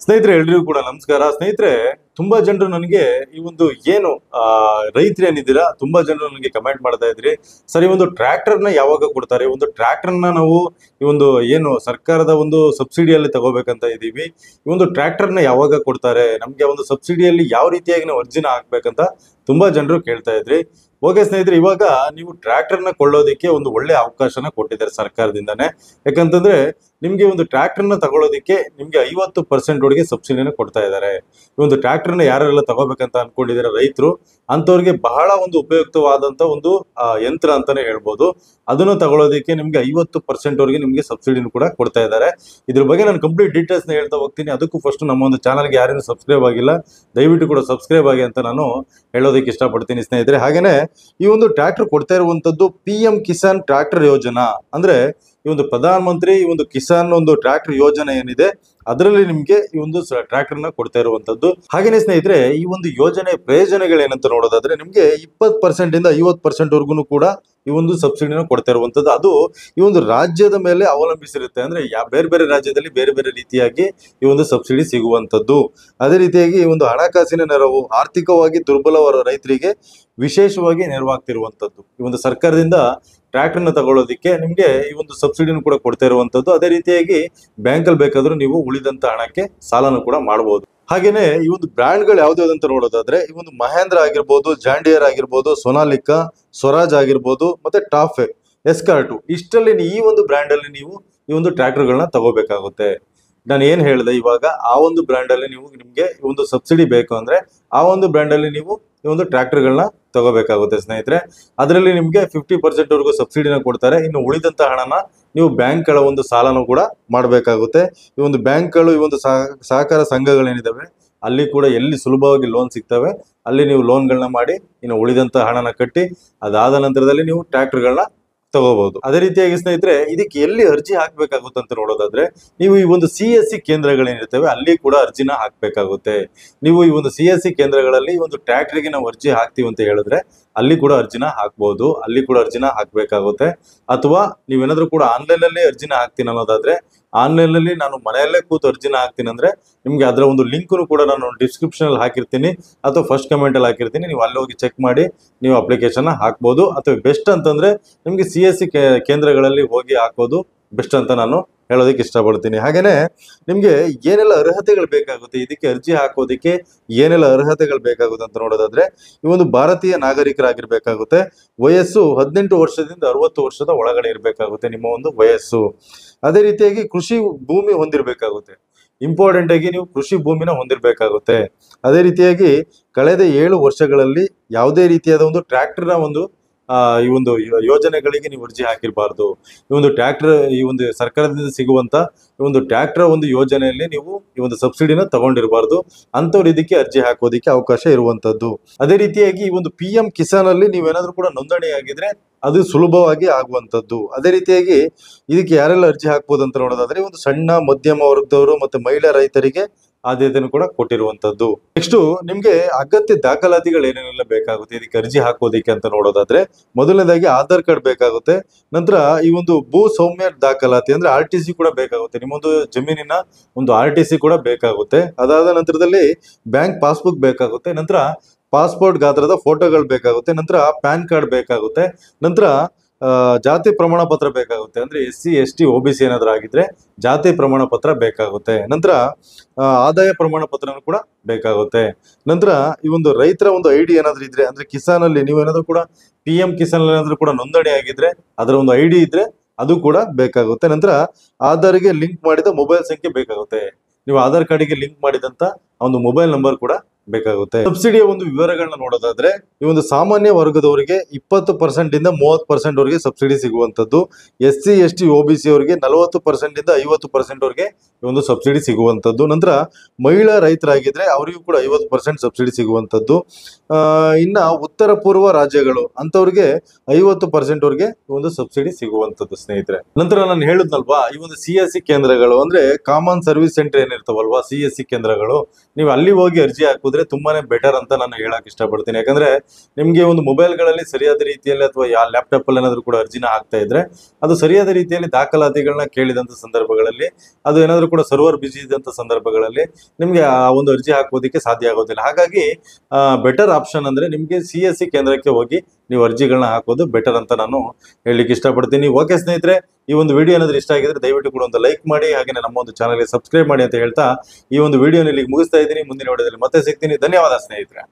ಸ್ನೇಹಿತರೆ ಎಲ್ರಿಗೂ ಕೂಡ ನಮಸ್ಕಾರ. ಸ್ನೇಹಿತರೆ, ತುಂಬಾ ಜನರು ನನಗೆ ಈ ಒಂದು ಏನು ರೈತರು ಏನಿದ್ದೀರಾ, ತುಂಬಾ ಜನರು ನನಗೆ ಕಮೆಂಟ್ ಮಾಡ್ತಾ ಇದ್ರಿ, ಸರ್ ಈ ಒಂದು ಟ್ರ್ಯಾಕ್ಟರ್ನ ಯಾವಾಗ ಕೊಡ್ತಾರೆ, ಒಂದು ಟ್ರ್ಯಾಕ್ಟರ್ನ ನಾವು ಈ ಒಂದು ಏನು ಸರ್ಕಾರದ ಒಂದು ಸಬ್ಸಿಡಿಯಲ್ಲಿ ತಗೋಬೇಕಂತ ಇದೀವಿ, ಈ ಒಂದು ಟ್ರ್ಯಾಕ್ಟರ್ನ ಯಾವಾಗ ಕೊಡ್ತಾರೆ, ನಮ್ಗೆ ಒಂದು ಸಬ್ಸಿಡಿಯಲ್ಲಿ ಯಾವ ರೀತಿಯಾಗಿ ನಾವು ಅರ್ಜಿನ ಹಾಕ್ಬೇಕಂತ ತುಂಬಾ ಜನರು ಕೇಳ್ತಾ ಇದ್ರಿ. ಓಕೆ ಸ್ನೇಹಿತರೆ, ಇವಾಗ ನೀವು ಟ್ರ್ಯಾಕ್ಟರ್ನ ಕೊಳ್ಳೋದಕ್ಕೆ ಒಂದು ಒಳ್ಳೆ ಅವಕಾಶನ ಕೊಟ್ಟಿದ್ದಾರೆ ಸರ್ಕಾರದಿಂದಾನೆ. ಯಾಕಂತಂದ್ರೆ ನಿಮ್ಗೆ ಒಂದು ಟ್ರ್ಯಾಕ್ಟರ್ನ ತಗೊಳ್ಳೋದಕ್ಕೆ ನಿಮ್ಗೆ 50% ವರೆಗೆ ಸಬ್ಸಿಡಿನ ಕೊಡ್ತಾ ಇದ್ದಾರೆ. ಈ ಒಂದು ಟ್ರ್ಯಾಕ್ಟರ್ನ ಯಾರೆಲ್ಲ ತಗೋಬೇಕಂತ ಅನ್ಕೊಂಡಿದ್ದಾರೆ ರೈತರು, ಅಂತವ್ರಿಗೆ ಬಹಳ ಒಂದು ಉಪಯುಕ್ತವಾದಂತ ಒಂದು ಯಂತ್ರ ಅಂತಾನೆ ಹೇಳ್ಬೋದು. ಅದನ್ನು ತಗೊಳ್ಳೋದಕ್ಕೆ ನಿಮ್ಗೆ 50% ವರೆಗೆ ನಿಮ್ಗೆ ಸಬ್ಸಿಡಿನ ಕೂಡ ಕೊಡ್ತಾ ಇದ್ದಾರೆ. ಇದ್ರ ಬಗ್ಗೆ ನಾನು ಕಂಪ್ಲೀಟ್ ಡೀಟೇಲ್ಸ್ ನ ಹೇಳ್ತಾ ಹೋಗ್ತೀನಿ. ಅದಕ್ಕೂ ಫಸ್ಟ್ ನಮ್ಮ ಒಂದು ಚಾನಲ್ಗೆ ಯಾರೇನು ಸಬ್ಸ್ಕ್ರೈಬ್ ಆಗಿಲ್ಲ, ದಯವಿಟ್ಟು ಕೂಡ ಸಬ್ಸ್ಕ್ರೈಬ್ ಆಗಿ ಅಂತ ನಾನು ಹೇಳೋದಕ್ಕೆ ಇಷ್ಟಪಡ್ತೀನಿ ಸ್ನೇಹಿತರೆ. ಹಾಗೇನೆ ಈ ಒಂದು ಟ್ರ್ಯಾಕ್ಟರ್ ಕೊಡ್ತಾ ಇರುವಂತದ್ದು PM ಕಿಸಾನ್ ಟ್ರ್ಯಾಕ್ಟರ್ ಯೋಜನಾ, ಅಂದ್ರೆ ಈ ಒಂದು ಪ್ರಧಾನ ಮಂತ್ರಿ ಈ ಒಂದು ಕಿಸಾನ್ ಒಂದು ಟ್ರ್ಯಾಕ್ಟರ್ ಯೋಜನೆ ಏನಿದೆ ಅದರಲ್ಲಿ ನಿಮ್ಗೆ ಈ ಒಂದು ಟ್ರ್ಯಾಕ್ಟರ್ನ ಕೊಡ್ತಾ ಇರುವಂತದ್ದು. ಹಾಗೇನೆ ಸ್ನೇಹಿತರೆ, ಈ ಒಂದು ಯೋಜನೆ ಪ್ರಯೋಜನಗಳೇನಂತ ನೋಡೋದಾದ್ರೆ ನಿಮ್ಗೆ 20% ಇಂದ 50% ವರ್ಗು ಕೂಡ ಈ ಒಂದು ಸಬ್ಸಿಡಿನ ಕೊಡ್ತಾ ಇರುವಂತದ್ದು. ಅದು ಈ ಒಂದು ರಾಜ್ಯದ ಮೇಲೆ ಅವಲಂಬಿಸಿರುತ್ತೆ. ಅಂದ್ರೆ ಬೇರೆ ಬೇರೆ ರಾಜ್ಯದಲ್ಲಿ ಬೇರೆ ಬೇರೆ ರೀತಿಯಾಗಿ ಈ ಒಂದು ಸಬ್ಸಿಡಿ ಸಿಗುವಂತದ್ದು. ಅದೇ ರೀತಿಯಾಗಿ ಈ ಒಂದು ಹಣಕಾಸಿನ ನೆರವು ಆರ್ಥಿಕವಾಗಿ ದುರ್ಬಲವಾದ ರೈತರಿಗೆ ವಿಶೇಷವಾಗಿ ನೆರವಾಗ್ತಿರುವಂತದ್ದು. ಈ ಒಂದು ಸರ್ಕಾರದಿಂದ ಟ್ರ್ಯಾಕ್ಟರ್ನ ತಗೊಳ್ಳೋದಿಕ್ಕೆ ನಿಮ್ಗೆ ಈ ಒಂದು ಸಬ್ಸಿಡಿನ ಕೂಡ ಕೊಡ್ತಾ ಇರುವಂತದ್ದು. ಅದೇ ರೀತಿಯಾಗಿ ಬ್ಯಾಂಕಲ್ಲಿ ಬೇಕಾದ್ರೂ ನೀವು ಉಳಿದಂತ ಹಣಕ್ಕೆ ಸಾಲನು ಕೂಡ ಮಾಡಬಹುದು. ಹಾಗೇನೆ ಈ ಒಂದು ಬ್ರ್ಯಾಂಡ್ಗಳು ಯಾವ್ದು ಅಂತ ನೋಡೋದಾದ್ರೆ ಈ ಒಂದು ಮಹೇಂದ್ರ ಆಗಿರ್ಬೋದು, ಜಾಂಡಿಯರ್ ಆಗಿರ್ಬೋದು, ಸೊನಾಲಿಕಾ, ಸ್ವರಾಜ್ ಆಗಿರ್ಬೋದು, ಮತ್ತೆ ಟಾಫೆ, ಎಸ್ಕಾರ್ಟು, ಇಷ್ಟರಲ್ಲಿ ಈ ಒಂದು ಬ್ರ್ಯಾಂಡ್ ಅಲ್ಲಿ ನೀವು ಈ ಒಂದು ಟ್ರ್ಯಾಕ್ಟರ್ಗಳನ್ನ ತಗೋಬೇಕಾಗುತ್ತೆ. ನಾನು ಏನ್ ಹೇಳಿದೆ ಇವಾಗ, ಆ ಒಂದು ಬ್ರ್ಯಾಂಡ್ ಅಲ್ಲಿ ನಿಮ್ಗೆ ಈ ಒಂದು ಸಬ್ಸಿಡಿ ಬೇಕು ಅಂದ್ರೆ ಆ ಒಂದು ಬ್ರ್ಯಾಂಡ್ ಅಲ್ಲಿ ನೀವು ಈ ಒಂದು ಟ್ರ್ಯಾಕ್ಟರ್ಗಳನ್ನ ತಗೋಬೇಕಾಗುತ್ತೆ ಸ್ನೇಹಿತರೆ. ಅದರಲ್ಲಿ ನಿಮ್ಗೆ 50% ವರೆಗೂ ಸಬ್ಸಿಡಿನ ಕೊಡ್ತಾರೆ. ಇನ್ನು ಉಳಿದಂತ ಹಣನ ನೀವು ಬ್ಯಾಂಕ್ಗಳ ಒಂದು ಸಾಲನೂ ಕೂಡ ಮಾಡಬೇಕಾಗುತ್ತೆ. ಈ ಒಂದು ಬ್ಯಾಂಕ್ಗಳು ಈ ಒಂದು ಸಹಕಾರ ಸಂಘಗಳೇನಿದಾವೆ ಅಲ್ಲಿ ಕೂಡ ಎಲ್ಲಿ ಸುಲಭವಾಗಿ ಲೋನ್ ಸಿಗ್ತವೆ ಅಲ್ಲಿ ನೀವು ಲೋನ್ಗಳನ್ನ ಮಾಡಿ ಇನ್ನು ಉಳಿದಂತ ಹಣನ ಕಟ್ಟಿ ಅದಾದ ನಂತರದಲ್ಲಿ ನೀವು ಟ್ರ್ಯಾಕ್ಟರ್ಗಳನ್ನ ತಗೋಬಹುದು. ಅದೇ ರೀತಿಯಾಗಿ ಸ್ನೇಹಿತರೆ, ಇದಕ್ಕೆ ಎಲ್ಲಿ ಅರ್ಜಿ ಹಾಕ್ಬೇಕಾಗುತ್ತೆ ಅಂತ ನೋಡೋದಾದ್ರೆ ನೀವು ಈ ಒಂದು CSC ಕೇಂದ್ರಗಳೇನಿರ್ತವೆ ಅಲ್ಲಿ ಕೂಡ ಅರ್ಜಿನ ಹಾಕ್ಬೇಕಾಗುತ್ತೆ. ನೀವು ಈ ಒಂದು CSC ಕೇಂದ್ರಗಳಲ್ಲಿ ಈ ಒಂದು ಟ್ರ್ಯಾಕ್ಟರ್ಗೆ ನಾವು ಅರ್ಜಿ ಹಾಕ್ತೀವಿ ಅಂತ ಹೇಳಿದ್ರೆ ಅಲ್ಲಿ ಕೂಡ ಅರ್ಜಿನ ಹಾಕ್ಬಹುದು, ಅಲ್ಲಿ ಕೂಡ ಅರ್ಜಿನ ಹಾಕ್ಬೇಕಾಗುತ್ತೆ. ಅಥವಾ ನೀವೇನಾದ್ರೂ ಕೂಡ ಆನ್ಲೈನ್ ಅಲ್ಲಿ ಅರ್ಜಿನ ಹಾಕ್ತೀನಿ ಅನ್ನೋದಾದ್ರೆ ಆನ್ಲೈನ್ ಅಲ್ಲಿ ನಾನು ಮನೆಯಲ್ಲೇ ಕೂತು ಅರ್ಜಿನ ಹಾಕ್ತೀನಿ ಅಂದ್ರೆ ನಿಮ್ಗೆ ಅದರ ಒಂದು ಲಿಂಕ್ ಕೂಡ ನಾನು ಡಿಸ್ಕ್ರಿಪ್ಷನ್ ಅಲ್ಲಿ ಹಾಕಿರ್ತೀನಿ ಅಥವಾ ಫಸ್ಟ್ ಕಮೆಂಟ್ ಅಲ್ಲಿ ಹಾಕಿರ್ತೀನಿ. ನೀವು ಅಲ್ಲಿ ಹೋಗಿ ಚೆಕ್ ಮಾಡಿ ನೀವು ಅಪ್ಲಿಕೇಶನ್ ಹಾಕ್ಬೋದು. ಅಥವಾ ಬೆಸ್ಟ್ ಅಂತಂದ್ರೆ ನಿಮ್ಗೆ CSC ಕೇಂದ್ರಗಳಲ್ಲಿ ಹೋಗಿ ಹಾಕೋದು ಬೆಸ್ಟ್ ಅಂತ ನಾನು ಹೇಳೋದಕ್ಕೆ ಇಷ್ಟಪಡ್ತೀನಿ. ಹಾಗೇನೆ ನಿಮ್ಗೆ ಏನೆಲ್ಲ ಅರ್ಹತೆಗಳು ಬೇಕಾಗುತ್ತೆ, ಇದಕ್ಕೆ ಅರ್ಜಿ ಹಾಕೋದಕ್ಕೆ ಏನೆಲ್ಲ ಅರ್ಹತೆಗಳು ಬೇಕಾಗುತ್ತೆ ಅಂತ ನೋಡೋದಾದ್ರೆ ಈ ಒಂದು ಭಾರತೀಯ ನಾಗರಿಕರಾಗಿರ್ಬೇಕಾಗುತ್ತೆ. ವಯಸ್ಸು 18 ವರ್ಷದಿಂದ 60 ವರ್ಷದ ಒಳಗಡೆ ಇರಬೇಕಾಗುತ್ತೆ ನಿಮ್ಮ ಒಂದು ವಯಸ್ಸು. ಅದೇ ರೀತಿಯಾಗಿ ಕೃಷಿ ಭೂಮಿ ಹೊಂದಿರಬೇಕಾಗುತ್ತೆ. ಇಂಪಾರ್ಟೆಂಟ್ ಆಗಿ ನೀವು ಕೃಷಿ ಭೂಮಿನ ಹೊಂದಿರಬೇಕಾಗುತ್ತೆ. ಅದೇ ರೀತಿಯಾಗಿ ಕಳೆದ 7 ವರ್ಷಗಳಲ್ಲಿ ಯಾವುದೇ ರೀತಿಯಾದ ಒಂದು ಟ್ರ್ಯಾಕ್ಟರ್ನ ಒಂದು ಈ ಒಂದು ಯೋಜನೆಗಳಿಗೆ ನೀವು ಅರ್ಜಿ ಹಾಕಿರಬಾರ್ದು. ಈ ಒಂದು ಟ್ರ್ಯಾಕ್ಟರ್ ಈ ಒಂದು ಸರ್ಕಾರದಿಂದ ಸಿಗುವಂತ ಈ ಒಂದು ಟ್ರ್ಯಾಕ್ಟರ್ ಒಂದು ಯೋಜನೆಯಲ್ಲಿ ನೀವು ಈ ಒಂದು ಸಬ್ಸಿಡಿನ ತಗೊಂಡಿರಬಾರ್ದು. ಅಂತವ್ರು ಇದಕ್ಕೆ ಅರ್ಜಿ ಹಾಕೋದಿಕ್ಕೆ ಅವಕಾಶ ಇರುವಂತದ್ದು. ಅದೇ ರೀತಿಯಾಗಿ ಈ ಒಂದು PM ಕಿಸಾನ್ ಅಲ್ಲಿ ನೀವೇನಾದ್ರೂ ಕೂಡ ನೋಂದಣಿ ಆಗಿದ್ರೆ ಅದು ಸುಲಭವಾಗಿ ಆಗುವಂತದ್ದು. ಅದೇ ರೀತಿಯಾಗಿ ಇದಕ್ಕೆ ಯಾರೆಲ್ಲ ಅರ್ಜಿ ಹಾಕ್ಬೋದು ಅಂತ ನೋಡೋದಾದ್ರೆ ಒಂದು ಸಣ್ಣ ಮಧ್ಯಮ ವರ್ಗದವರು ಮತ್ತೆ ಮಹಿಳಾ ರೈತರಿಗೆ ಆದ್ಯತೆಯನ್ನು ಕೂಡ ಕೊಟ್ಟಿರುವಂತದ್ದು. ನೆಕ್ಸ್ಟ್ ನಿಮ್ಗೆ ಅಗತ್ಯ ದಾಖಲಾತಿಗಳು ಏನೇನೆಲ್ಲ ಬೇಕಾಗುತ್ತೆ ಇದಕ್ಕೆ ಅರ್ಜಿ ಹಾಕೋದಿಕ್ಕೆ ಅಂತ ನೋಡೋದಾದ್ರೆ ಮೊದಲನೇದಾಗಿ ಆಧಾರ್ ಕಾರ್ಡ್ ಬೇಕಾಗುತ್ತೆ. ನಂತರ ಈ ಒಂದು ಭೂ ಸೌಮ್ಯ ದಾಖಲಾತಿ ಅಂದ್ರೆ RTC ಕೂಡ ಬೇಕಾಗುತ್ತೆ. ನಿಮ್ಮೊಂದು ಜಮೀನಿನ ಒಂದು RTC ಕೂಡ ಬೇಕಾಗುತ್ತೆ. ಅದಾದ ನಂತರದಲ್ಲಿ ಬ್ಯಾಂಕ್ ಪಾಸ್ಬುಕ್ ಬೇಕಾಗುತ್ತೆ. ನಂತರ ಪಾಸ್ಪೋರ್ಟ್ ಗಾತ್ರದ ಫೋಟೋಗಳು ಬೇಕಾಗುತ್ತೆ. ನಂತರ ಪ್ಯಾನ್ ಕಾರ್ಡ್ ಬೇಕಾಗುತ್ತೆ. ನಂತರ ಜಾತಿ ಪ್ರಮಾಣ ಪತ್ರ ಬೇಕಾಗುತ್ತೆ. ಅಂದ್ರೆ SC ST OBC ಏನಾದ್ರೂ ಆಗಿದ್ರೆ ಜಾತಿ ಪ್ರಮಾಣ ಪತ್ರ ಬೇಕಾಗುತ್ತೆ. ನಂತರ ಆದಾಯ ಪ್ರಮಾಣ ಪತ್ರನೂ ಕೂಡ ಬೇಕಾಗುತ್ತೆ. ನಂತರ ಈ ಒಂದು ರೈತರ ಒಂದು ID ಏನಾದ್ರೂ ಇದ್ರೆ ಅಂದ್ರೆ ಕಿಸಾನ್ ಅಲ್ಲಿ ನೀವೇನಾದ್ರೂ ಕೂಡ PM ಕಿಸಾನ್ ಏನಾದ್ರೂ ಕೂಡ ನೋಂದಣಿ ಆಗಿದ್ರೆ ಅದರ ಒಂದು ID ಇದ್ರೆ ಅದು ಕೂಡ ಬೇಕಾಗುತ್ತೆ. ನಂತರ ಆಧಾರ್ಗೆ ಲಿಂಕ್ ಮಾಡಿದ ಮೊಬೈಲ್ ಸಂಖ್ಯೆ ಬೇಕಾಗುತ್ತೆ. ನೀವು ಆಧಾರ್ ಕಾರ್ಡಿಗೆ ಲಿಂಕ್ ಮಾಡಿದಂತ ಒಂದು ಮೊಬೈಲ್ ನಂಬರ್ ಕೂಡ ಬೇಕಾಗುತ್ತೆ. ಸಬ್ಸಿಡಿಯ ಒಂದು ವಿವರಗಳನ್ನ ನೋಡೋದಾದ್ರೆ ಈ ಒಂದು ಸಾಮಾನ್ಯ ವರ್ಗದವರಿಗೆ 20% ಇಂದ 30% ವರೆಗೆ ಸಬ್ಸಿಡಿ ಸಿಗುವಂತದ್ದು. SC ST OBC ಅವರಿಗೆ 40% ಇಂದ 50% ವರೆಗೆ ಈ ಒಂದು ಸಬ್ಸಿಡಿ ಸಿಗುವಂತದ್ದು. ನಂತರ ಮಹಿಳಾ ರೈತರಾಗಿದ್ರೆ ಅವರಿಗೂ ಕೂಡ 50% ಸಬ್ಸಿಡಿ ಸಿಗುವಂತದ್ದು. ಇನ್ನ ಉತ್ತರ ಪೂರ್ವ ರಾಜ್ಯಗಳು ಅಂತವ್ರಿಗೆ 50% ವರೆಗೆ ಒಂದು ಸಬ್ಸಿಡಿ ಸಿಗುವಂತದ್ದು ಸ್ನೇಹಿತರೆ. ನಂತರ ನಾನು ಹೇಳಿದ್ನಲ್ವಾ ಈ ಒಂದು CSC ಕೇಂದ್ರಗಳು ಅಂದ್ರೆ ಕಾಮನ್ ಸರ್ವಿಸ್ ಸೆಂಟರ್ ಏನಿರ್ತಾವಲ್ವಾ CSC ಕೇಂದ್ರಗಳು, ನೀವು ಅಲ್ಲಿ ಹೋಗಿ ಅರ್ಜಿ ಹಾಕಿದ್ರೆ ಹಾಕೋದ್ರೆ ತುಂಬಾನೇ ಬೆಟರ್ ಅಂತ ನಾನು ಹೇಳಕ್ ಇಷ್ಟಪಡ್ತೀನಿ. ಯಾಕಂದ್ರೆ ನಿಮ್ಗೆ ಒಂದು ಮೊಬೈಲ್ಗಳಲ್ಲಿ ಸರಿಯಾದ ರೀತಿಯಲ್ಲಿ ಅಥವಾ ಲ್ಯಾಪ್ಟಾಪ್ ಅಲ್ಲಿ ಏನಾದ್ರು ಕೂಡ ಅರ್ಜಿನ ಹಾಕ್ತಾ ಇದ್ರೆ ಅದು ಸರಿಯಾದ ರೀತಿಯಲ್ಲಿ ದಾಖಲಾತಿಗಳನ್ನ ಕೇಳಿದಂತ ಸಂದರ್ಭಗಳಲ್ಲಿ, ಅದು ಏನಾದ್ರು ಕೂಡ ಸರ್ವರ್ ಬಿಸಿ ಇದ್ದಂತ ಸಂದರ್ಭಗಳಲ್ಲಿ ನಿಮ್ಗೆ ಆ ಒಂದು ಅರ್ಜಿ ಹಾಕೋದಕ್ಕೆ ಸಾಧ್ಯ ಆಗೋದಿಲ್ಲ. ಹಾಗಾಗಿ ಬೆಟರ್ ಆಪ್ಷನ್ ಅಂದ್ರೆ ನಿಮ್ಗೆ CSC ಕೇಂದ್ರಕ್ಕೆ ಹೋಗಿ ನೀವು ಅರ್ಜಿಗಳನ್ನ ಹಾಕೋದು ಬೆಟರ್ ಅಂತ ನಾನು ಹೇಳಲಿಕ್ಕೆ ಇಷ್ಟಪಡ್ತೀನಿ. ಓಕೆ ಸ್ನೇಹಿತರೆ, ಈ ಒಂದು ವಿಡಿಯೋ ಏನಾದ್ರು ಇಷ್ಟ ಆಗಿದ್ರೆ ದಯವಿಟ್ಟು ಕೂಡ ಒಂದು ಲೈಕ್ ಮಾಡಿ, ಹಾಗೆ ನಮ್ಮ ಒಂದು ಚಾನಲ್ಗೆ ಸಬ್ಸ್ಕ್ರೈಬ್ ಮಾಡಿ ಅಂತ ಹೇಳ್ತಾ ಈ ಒಂದು ವಿಡಿಯೋನ ಇಲ್ಲಿಗೆ ಮುಗಿಸ್ತಾ ಇದ್ದೀನಿ. ಮುಂದಿನ ವಿಡಿಯೋದಲ್ಲಿ ಮತ್ತೆ ಸಿಗ್ತೀನಿ. ಧನ್ಯವಾದ ಸ್ನೇಹಿತರೆ.